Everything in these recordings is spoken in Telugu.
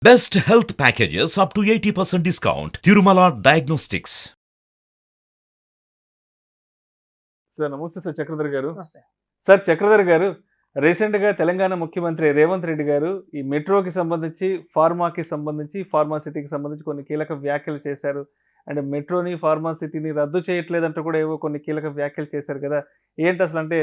Best health packages up to 80% discount. Tirumala Diagnostics. Sir నమస్తే సార్ చక్రధర్ గారు. నమస్తే. సార్ చక్రధర్ గారు, రీసెంట్‌గా తెలంగాణ ముఖ్యమంత్రి రేవంత్ రెడ్డి గారు ఈ మెట్రోకి సంబంధించి, ఫార్మాకి సంబంధించి, ఫార్మాసిటీకి సంబంధించి కొన్ని కీలక వ్యాఖ్యలు చేశారు. అండ్ మెట్రోని, ఫార్మాసిటీని రద్దు చేయట్లేదంటూ కూడా ఏవో కొన్ని కీలక వ్యాఖ్యలు చేశారు కదా! ఏంటి అసలు అంటే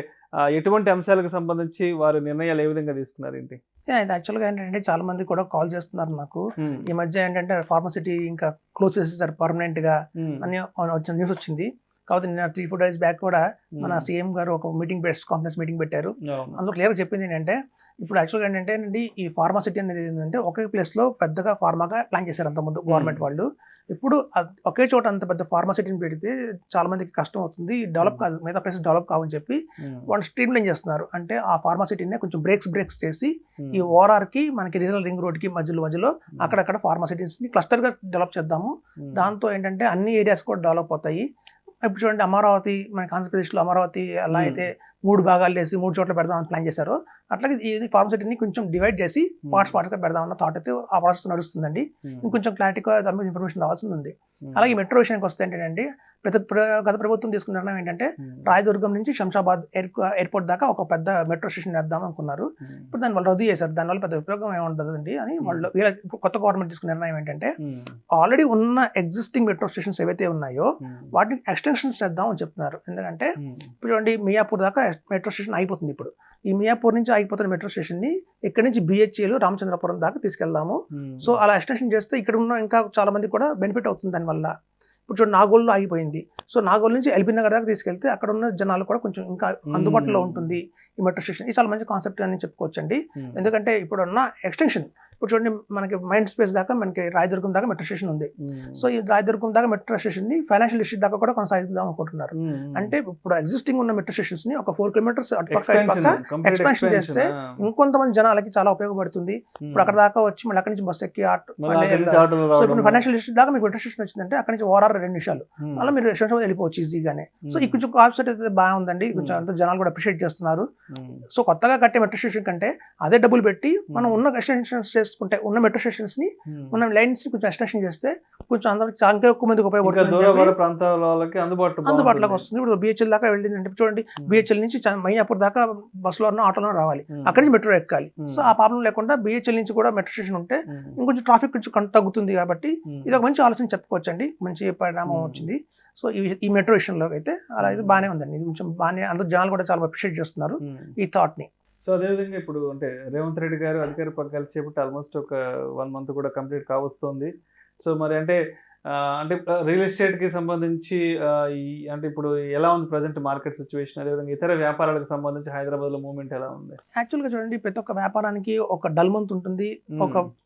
ఎటువంటి అంశాలకు సంబంధించి వారు నిర్ణయాలు ఏ విధంగా తీసుకున్నారేంటి? ఇది యాక్చువల్‌గా ఏంటంటే చాలా మంది కూడా కాల్ చేస్తున్నారు నాకు. హ్మ్. ఈ మధ్య ఏంటంటే ఫార్మసిటీ ఇంకా క్లోజ్ చేసేసారు పర్మనెంట్‌గా హ్మ్. అని వచ్చిన న్యూస్ వచ్చింది. కాకపోతే నిన్న 3-4 డేస్ బ్యాక్ కూడా మన సీఎం గారు ఒక ప్రెస్ కాన్ఫరెన్స్ మీటింగ్ పెట్టారు. అవును. అందులో క్లియర్‌గా చెప్పింది ఏంటంటే, ఇప్పుడు యాక్చువల్‌గా ఏంటంటే అండి ఈ ఫార్మసిటీ అనేది ఏంటంటే ఒకే ప్లేస్‌లో పెద్దగా ఫార్మాగా ప్లాన్ చేశారు అంతకుముందు గవర్నమెంట్ వాళ్ళు. ఇప్పుడు ఒకే చోట అంత పెద్ద ఫార్మసిటీని పెడితే చాలా మందికి కష్టం అవుతుంది. డెవలప్ కాదు, మిగతా ప్లేసెస్ డెవలప్ కావని చెప్పి వాళ్ళు స్ట్రీమ్ లైన్ చేస్తున్నారు. అంటే ఆ ఫార్మసిటీనే కొంచెం బ్రేక్స్ చేసి ఈ ఓఆర్ఆర్‌కి మనకి రీజనల్ రింగ్ రోడ్‌కి మధ్యలో అక్కడక్కడ ఫార్మసిటీస్‌ని క్లస్టర్‌గా డెవలప్ చేద్దాము. దాంతో ఏంటంటే అన్ని ఏరియాస్ కూడా డెవలప్ అవుతాయి. ఇప్పుడు చూడండి అమరావతి, మనకి ఆంధ్రప్రదేశ్‌లో అమరావతి ఎలా అయితే 3 భాగాలు చేసి 3 చోట్ల పెడదామని ప్లాన్ చేశారో, అట్లాగే ఈ ఫార్మసిటీని కొంచెం డివైడ్ చేసి పార్ట్స్‌గా పెడదామన్న థాట్ అయితే ఆ ప్రాసెస్ నడుస్తుందండి. ఇంకొంచెం క్లారిటీగా దాని మీద ఇన్ఫర్మేషన్ రావాల్సింది ఉంది. అలాగే మెట్రో విషయానికి వస్తే ఏంటంటే గత ప్రభుత్వం తీసుకున్న నిర్ణయం ఏంటంటే రాయదుర్గం నుంచి శంషాబాద్ ఎయిర్పోర్ట్ దాకా ఒక పెద్ద మెట్రో స్టేషన్ వేద్దాం అనుకున్నారు. ఇప్పుడు దాన్ని వాళ్ళు రద్దు చేశారు. దానివల్ల పెద్ద ఉపయోగం ఏముండదండి అని వాళ్ళు కొత్త గవర్నమెంట్ తీసుకున్న నిర్ణయం ఏంటంటే ఆల్రెడీ ఉన్న ఎగ్జిస్టింగ్ మెట్రో స్టేషన్స్ ఏవైతే ఉన్నాయో వాటిని ఎక్స్టెన్షన్స్ చేద్దాం అని చెప్తున్నారు. ఎందుకంటే ఇప్పుడు చూడండి మియాపూర్ దాకా మెట్రో స్టేషన్ అయిపోతుంది. ఇప్పుడు ఈ మియాపూర్ నుంచి ఆగిపోతున్న మెట్రో స్టేషన్ ని ఇక్కడ నుంచి బిహెచ్ఏలు రామచంద్రపురం దాకా తీసుకెళ్దాము. సో అలా ఎక్స్టెన్షన్ చేస్తే ఇక్కడ ఉన్న ఇంకా చాలా మంది కూడా బెనిఫిట్ అవుతుంది దానివల్ల. ఇప్పుడు చూడండి నాగోల్లో ఆగిపోయింది. సో నాగోల్ నుంచి ఎల్బీ నగర్ దాకా తీసుకెళ్తే అక్కడ ఉన్న జనాలు కూడా కొంచెం ఇంకా అందుబాటులో ఉంటుంది ఈ మెట్రో స్టేషన్. ఇది చాలా మంచి కాన్సెప్ట్ అని చెప్పుకోవచ్చండి. ఎందుకంటే ఇప్పుడు ఉన్న ఎక్స్టెన్షన్ ఇప్పుడు చూడండి మనకి మైండ్ స్పేస్ దాకా మనకి రాయదుర్గం దాకా మెట్రో స్టేషన్ ఉంది. సో ఈ రాయదుర్గం దాకా మెట్రో స్టేషన్ ని ఫైనాన్షియల్ డిస్ట్రిక్ట్ దాకా కూడా కొనసాగిద్దాం అనుకుంటున్నారు. అంటే ఇప్పుడు ఎగ్జిస్టింగ్ ఉన్న మెట్రో స్టేషన్స్ ని ఒక 4 కిలోమీటర్స్ ఎక్స్పాన్షన్ చేస్తే ఇంకొంతమంది జనాలకి చాలా ఉపయోగపడుతుంది. ఇప్పుడు అక్కడ దాకా వచ్చి మళ్ళీ అక్కడి నుంచి బస్ ఎక్కి సో ఇప్పుడు ఫైనాన్షియల్ డిస్ట్రిక్ట్ దాకా మీకు మెట్రో స్టేషన్ వచ్చిందంటే అక్కడ నుంచి ఓఆర్ఆర్ 2 నిమిషాలు అలా మీరు శంషాబాద్ వెళ్ళిపోవచ్చు ఈజీగానే. సో ఈ కొంచెం కాన్సెప్ట్ అయితే బాగుందండి. కొంచెం అంత జనాలు కూడా అప్రిషియేట్ చేస్తున్నారు. సో కొత్తగా కట్టే మెట్రో స్టేషన్ కంటే అదే డబ్బులు పెట్టి మనం ఉన్న ఎక్స్టెన్షన్స్ చేసుకుంటే ఉన్న మెట్రో స్టేషన్స్ ని ఉన్న లైన్స్ ని కొంచెం ఎక్స్టెన్షన్ చేస్తే కొంచెం అందరికి చాలా ఎక్కువ మందికి ఉపయోగపడుతుంది, అందుబాటులోకి వస్తుంది. ఇప్పుడు బిహెచ్ఎల్ దాకా వెళ్ళిందంటే చూడండి బిహెచ్ఎల్ నుంచి మైయాపూర్ దాకా బస్సులో ఆటోలో రావాలి, అక్కడి నుంచి మెట్రో ఎక్కాలి. సో ఆ ప్రాబ్లం లేకుండా బిహెచ్ఎల్ నుంచి కూడా మెట్రో స్టేషన్ ఉంటే ఇంకొంచెం ట్రాఫిక్ కొంచెం తగ్గుతుంది. కాబట్టి ఇది ఒక మంచి ఆలోచన చెప్పుకోవచ్చండి. మంచి పరిణామం వచ్చింది. సో ఈ మెట్రో విషయంలో అయితే అలా అయితే బాగానే ఉందండి. ఇది కొంచెం బాగానే అందరూ జనాలు కూడా చాలా అప్రిషియేట్ చేస్తున్నారు ఈ థాట్ ని. సో అదేవిధంగా ఇప్పుడు అంటే రేవంత్ రెడ్డి గారు అధికార పగ్గాలు చేపట్టి ఆల్మోస్ట్ ఒక 1 మంత్ కూడా కంప్లీట్ కావస్తుంది. సో మరి అంటే రియల్ ఎస్టేట్ కి సంబంధించి అంటే ఇప్పుడు ఎలా ఉంది ప్రజెంట్ మార్కెట్ సిచ్యువేషన్, అదేవిధంగా ఇతర వ్యాపారాలకు సంబంధించి హైదరాబాద్ లో మూవ్మెంట్ ఎలా ఉంది? యాక్చువల్ గా చూడండి ప్రతి ఒక్క వ్యాపారానికి ఒక డల్ మంత్ ఉంటుంది.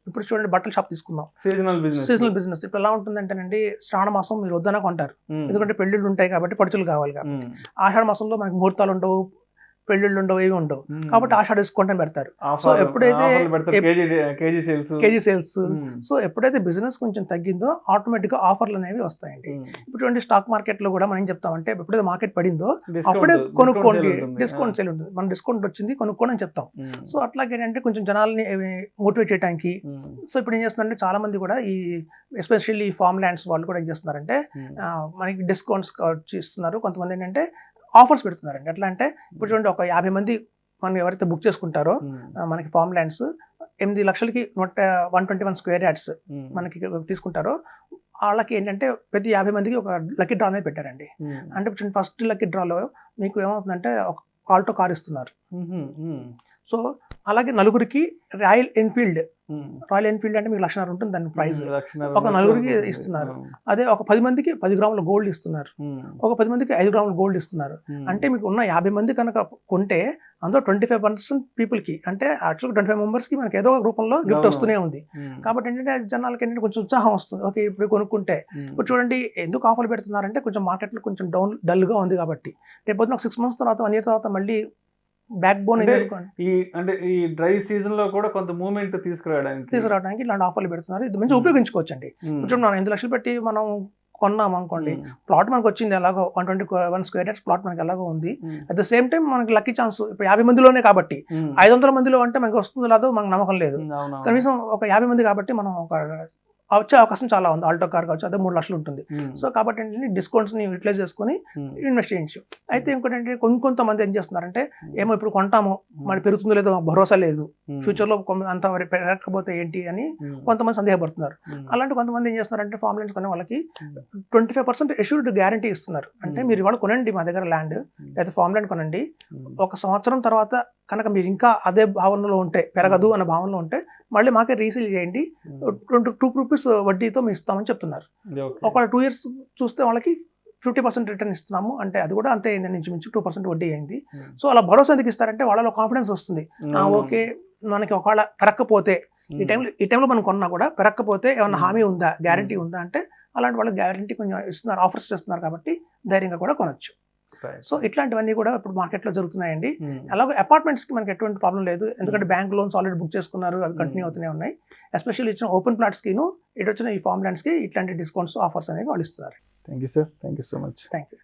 ఇప్పుడు చూడండి బట్టల షాప్ తీసుకుందాం, సీజనల్ బిజినెస్. ఇప్పుడు ఎలా ఉంటుందంటేనండి శ్రావణ మాసం మీరు వద్దన కొంటారు, ఎందుకంటే పెళ్లిళ్ళు ఉంటాయి కాబట్టి పడుచులు కావాలి కాబట్టి. ఆషాఢ మాసంలో మనకి ముహూర్తాలు ఉండవు, పెళ్లిళ్ళు ఉండవు, ఏమి ఉండవు కాబట్టి ఆషాఢ డిస్కౌంట్ పెడతారు. సో ఎప్పుడైతే కేజీ సేల్స్ సో ఎప్పుడైతే బిజినెస్ కొంచెం తగ్గిందో ఆటోమేటిక్ గా ఆఫర్లు అనేవి వస్తాయండి. ఇప్పుడు చూడండి స్టాక్ మార్కెట్ లో కూడా మనం ఏం చెప్తామంటే ఎప్పుడైతే మార్కెట్ పడిందో అప్పుడే కొనుక్కోండి, డిస్కౌంట్ సేల్ ఉంటుంది. మనం డిస్కౌంట్ వచ్చింది కొనుక్కోండి అని చెప్తాం. సో అట్లాగే ఏంటంటే కొంచెం జనాల్ని మోటివేట్ చేయడానికి సో ఇప్పుడు ఏం చేస్తున్నారంటే చాలా మంది కూడా ఈ ఎస్పెషల్లీ ఫార్మ్ ల్యాండ్స్ వాళ్ళు కూడా ఏం చేస్తున్నారంటే మనకి డిస్కౌంట్స్ ఇస్తున్నారు. కొంతమంది ఏంటంటే ఆఫర్స్ పెడుతున్నారండి. ఎట్లా అంటే ఇప్పుడు చూడండి ఒక 50 మంది మనం ఎవరైతే బుక్ చేసుకుంటారో మనకి ఫార్మ్ ల్యాండ్స్ 8 లక్షలకి 121 స్క్వేర్ యార్డ్స్ మనకి తీసుకుంటారో వాళ్ళకి ఏంటంటే ప్రతి 50 మందికి ఒక లక్కీ డ్రా అనేది పెట్టారండి. అంటే ఇప్పుడు ఫస్ట్ లక్కీ డ్రాలో మీకు ఏమవుతుందంటే ఒక ఆల్టో కార్ ఇస్తున్నారు. సో అలాగే నలుగురికి రాయల్ ఎన్ఫీల్డ్ అంటే మీకు 1,00,000 ఉంటుంది దాని ప్రైస్. ఒక నలుగురికి ఇస్తున్నారు. అదే ఒక 10 మందికి 10 గ్రాముల గోల్డ్ ఇస్తున్నారు, ఒక 10 మందికి 5 గ్రాముల గోల్డ్ ఇస్తున్నారు. అంటే మీకు ఉన్న 50 మంది కనుక కొంటే అందులో 25% పీపుల్కి అంటే యాక్చువల్గా 25 మెంబర్స్కి మనకి ఏదో ఒక రూపంలో గిఫ్ట్ వస్తూనే ఉంది. కాబట్టి ఏంటంటే జనాలకి ఏంటంటే కొంచెం ఉత్సాహం వస్తుంది. ఓకే ఇప్పుడు కొనుక్కుంటే. ఇప్పుడు చూడండి ఎందుకు ఆఫర్లు పెడుతున్నారంటే కొంచెం మార్కెట్లో కొంచెం డల్గా ఉంది కాబట్టి రేపు ఒక 6 months తర్వాత 1 year తర్వాత మళ్ళీ బ్యాక్ బోన్ ఈ డ్రై సీజన్ లో కూడా కొంత మూవ్మెంట్ తీసుకురావడానికి ఇలాంటి ఆఫర్లు పెడుతున్నారు. ఇది మంచి ఉపయోగించుకోవచ్చు అండి. కొంచెం మనం 8 లక్షలు పెట్టి మనం కొన్నాం అనుకోండి, ప్లాట్ మనకు వచ్చింది ఎలాగో 121 స్క్వేర్ యార్డ్స్ ప్లాట్ మనకి ఎలాగో ఉంది. అట్ ద సేమ్ టైం మనకి లక్కీ ఛాన్స్ ఇప్పుడు 50 మందిలోనే కాబట్టి 500 మందిలో అంటే మనకి వస్తుందో లేదో మనకు నమ్మకం లేదు. కనీసం ఒక 50 మంది కాబట్టి మనం ఒక వచ్చే అవకాశం చాలా ఉంది. ఆల్టో కార్ కావచ్చు, అదే 3 లక్షలు ఉంటుంది. సో కాబట్టి ఏంటంటే డిస్కౌంట్స్ని యూటిలైజ్ చేసుకొని ఇన్వెస్ట్ చేయొచ్చు. అయితే ఇంకోటి ఏంటంటే కొంతమంది ఏం చేస్తున్నారంటే ఏమో ఇప్పుడు కొంటాము మరి పెరుగుతుందో లేదో మాకు భరోసా లేదు, ఫ్యూచర్లో అంత పెరగకపోతే ఏంటి అని కొంతమంది సందేహపడుతున్నారు. అలాంటి కొంతమంది ఏం చేస్తున్నారంటే ఫార్మ్ ల్యాండ్స్ కొనే వాళ్ళకి 25% ఎష్యూర్డ్ గ్యారంటీ ఇస్తున్నారు. అంటే మీరు ఇవాళ కొనండి మా దగ్గర ల్యాండ్ లేదా ఫార్మ్ ల్యాండ్ కొనండి, 1 సంవత్సరం తర్వాత కనుక మీరు ఇంకా అదే భావనలో ఉంటే, పెరగదు అన్న భావనలో ఉంటే మళ్ళీ మాకే రీసేల్ చేయండి, 2 రూపీస్ వడ్డీతో మేము ఇస్తామని చెప్తున్నారు. ఒక 2 years చూస్తే వాళ్ళకి 50% రిటర్న్ ఇస్తున్నాము అంటే అది కూడా అంతే అయింది, నుంచి 2% వడ్డీ అయింది. సో అలా భరోసా ఎందుకు ఇస్తారంటే వాళ్ళలో కాన్ఫిడెన్స్ వస్తుంది. ఓకే మనకి ఒకవేళ పెరగకపోతే ఈ టైంలో మనం కొన్నా కూడా పెరగకపోతే ఏమన్నా హామీ ఉందా, గ్యారంటీ ఉందా అంటే అలాంటి వాళ్ళకి గ్యారంటీ కొంచెం ఇస్తున్నారు, ఆఫర్స్ చేస్తున్నారు కాబట్టి ధైర్యంగా కూడా కొనొచ్చు. సో ఇట్లాంటివన్నీ కూడా ఇప్పుడు మార్కెట్లో జరుగుతున్నాయండి. అలాగే అపార్ట్మెంట్స్కి మనకి ఎటువంటి ప్రాబ్లం లేదు, ఎందుకంటే బ్యాంక్ లోన్స్ ఆల్రెడీ బుక్ చేసుకున్నారు, అవి కంటిన్యూ అవుతూనే ఉన్నాయి. ఎస్పెషల్లీ ఇచ్చిన ఓపెన్ ప్లాట్స్కిను ఇటు వచ్చిన ఈ ఫార్మ్ ల్యాండ్స్కి ఇట్లాంటి డిస్కౌంట్స్ ఆఫర్స్ అనేవి వాళ్ళు ఇస్తున్నారు. Thank you sir, thank you so much. Thank you.